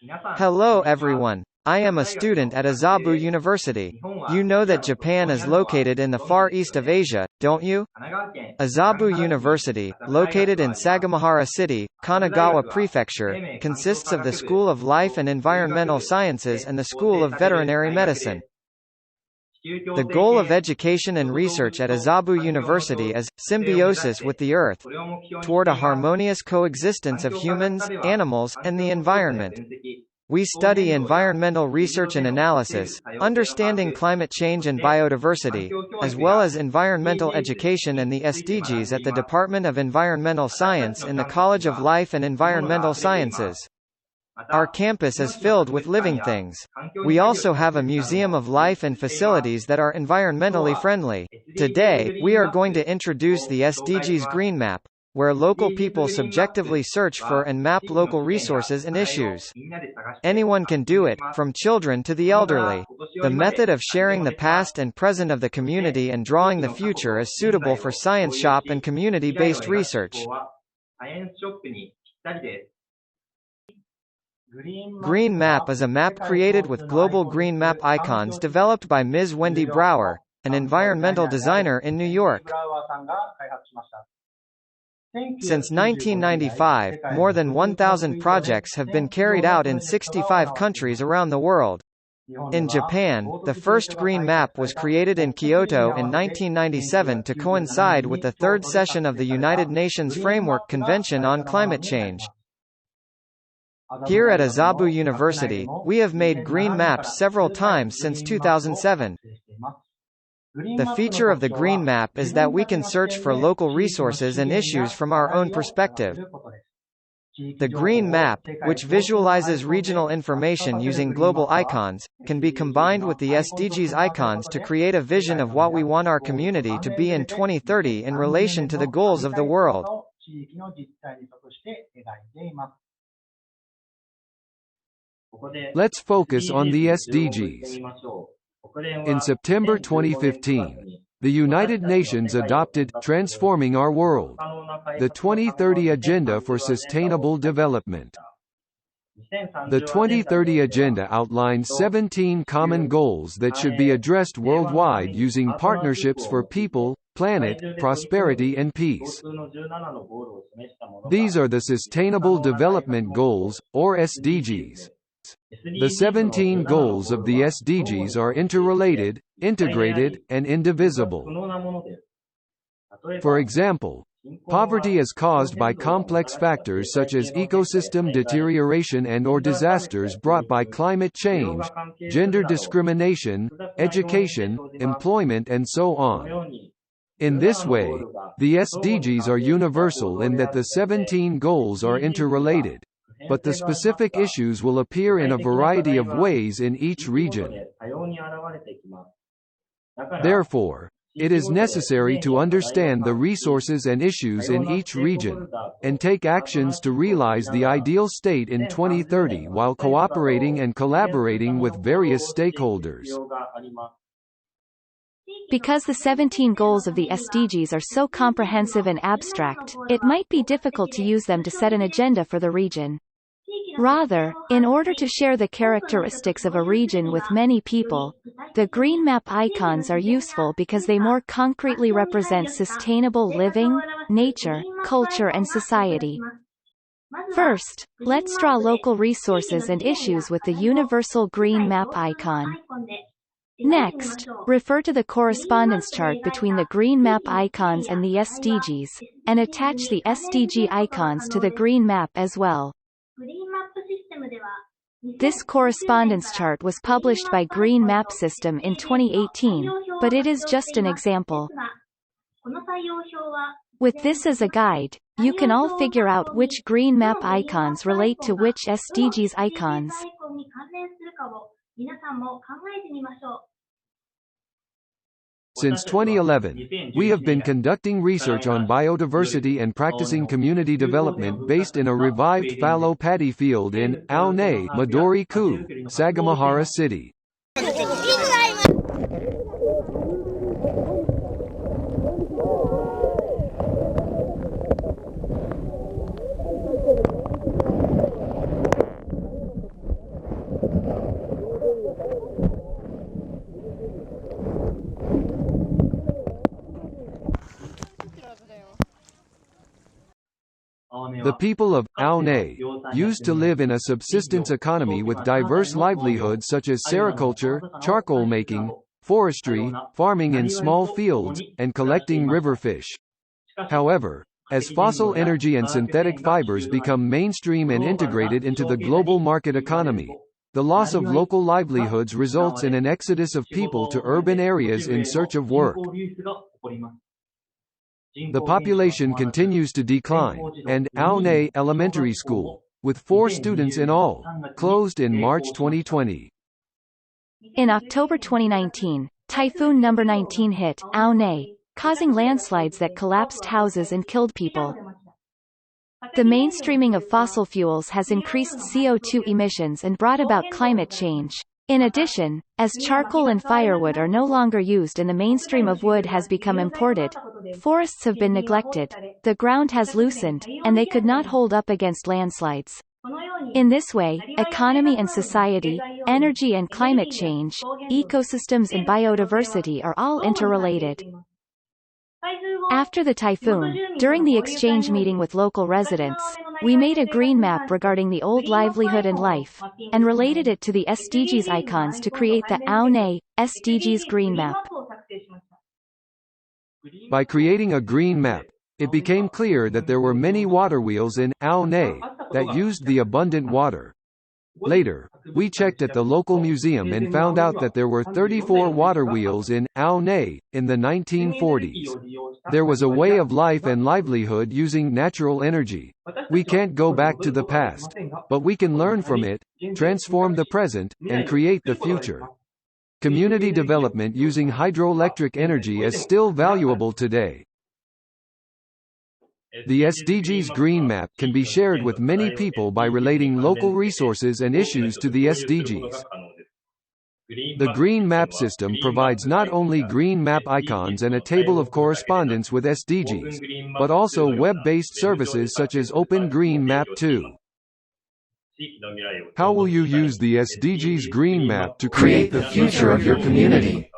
Hello everyone. I am a student at Azabu University. You know that Japan is located in the far east of Asia, don't you? Azabu University, located in Sagamihara City, Kanagawa Prefecture, consists of the School of Life and Environmental Sciences and the School of Veterinary Medicine. The goal of education and research at Azabu University is symbiosis with the Earth, toward a harmonious coexistence of humans, animals, and the environment. We study environmental research and analysis, understanding climate change and biodiversity, as well as environmental education and the SDGs at the Department of Environmental Science in the College of Life and Environmental Sciences. Our campus is filled with living things. We also have a museum of life and facilities that are environmentally friendly. Today, we are going to introduce the SDGs Green Map, where local people subjectively search for and map local resources and issues. Anyone can do it, from children to the elderly. The method of sharing the past and present of the community and drawing the future is suitable for science shop and community-based research. Green Map is a map created with global green map icons developed by Ms. Wendy Brower, an environmental designer in New York. Since 1995, more than 1,000 projects have been carried out in 65 countries around the world. In Japan, the first Green Map was created in Kyoto in 1997 to coincide with the third session of the United Nations Framework Convention on Climate Change. Here at Azabu University, we have made green maps several times since 2007. The feature of the Green Map is that we can search for local resources and issues from our own perspective. The Green Map, which visualizes regional information using global icons, can be combined with the SDGs icons to create a vision of what we want our community to be in 2030 in relation to the goals of the world. Let's focus on the SDGs. In September 2015, the United Nations adopted Transforming Our World, the 2030 Agenda for Sustainable Development. The 2030 Agenda outlines 17 common goals that should be addressed worldwide using partnerships for people, planet, prosperity and peace. These are the Sustainable Development Goals, or SDGs. The 17 goals of the SDGs are interrelated, integrated, and indivisible. For example, poverty is caused by complex factors such as ecosystem deterioration and/or disasters brought by climate change, gender discrimination, education, employment and so on. In this way, the SDGs are universal in that the 17 goals are interrelated, but the specific issues will appear in a variety of ways in each region. Therefore, it is necessary to understand the resources and issues in each region, and take actions to realize the ideal state in 2030 while cooperating and collaborating with various stakeholders. Because the 17 goals of the SDGs are so comprehensive and abstract, it might be difficult to use them to set an agenda for the region. Rather, in order to share the characteristics of a region with many people, the Green Map icons are useful because they more concretely represent sustainable living, nature, culture and society. First, let's draw local resources and issues with the universal Green Map icon. Next, refer to the correspondence chart between the Green Map icons and the SDGs, and attach the SDG icons to the Green Map as well. This correspondence chart was published by Green Map System in 2018, but it is just an example. With this as a guide, you can all figure out which Green Map icons relate to which SDGs icons. Since 2011, we have been conducting research on biodiversity and practicing community development based in a revived fallow paddy field in Aone, Midori-ku, Sagamihara City. The people of Aone used to live in a subsistence economy with diverse livelihoods such as sericulture, charcoal making, forestry, farming in small fields, and collecting river fish. However, as fossil energy and synthetic fibers become mainstream and integrated into the global market economy, the loss of local livelihoods results in an exodus of people to urban areas in search of work. The population continues to decline, and Aone Elementary School, with 4 students in all, closed in March 2020. In October 2019, Typhoon number 19 hit Aone, causing landslides that collapsed houses and killed people. The mainstreaming of fossil fuels has increased CO2 emissions and brought about climate change. In addition, as charcoal and firewood are no longer used and the mainstream of wood has become imported, forests have been neglected, the ground has loosened, and they could not hold up against landslides. In this way, economy and society, energy and climate change, ecosystems and biodiversity are all interrelated. After the typhoon, during the exchange meeting with local residents, we made a green map regarding the old livelihood and life, and related it to the SDGs icons to create the Aone SDGs Green Map. By creating a green map, it became clear that there were many water wheels in Aone that used the abundant water. Later, we checked at the local museum and found out that there were 34 water wheels in Aone in the 1940s. There was a way of life and livelihood using natural energy. We can't go back to the past, but we can learn from it, transform the present, and create the future. Community development using hydroelectric energy is still valuable today. The SDGs Green Map can be shared with many people by relating local resources and issues to the SDGs. The Green Map system provides not only green map icons and a table of correspondence with SDGs, but also web-based services such as Open Green Map 2. How will you use the SDGs Green Map to create the future of your community?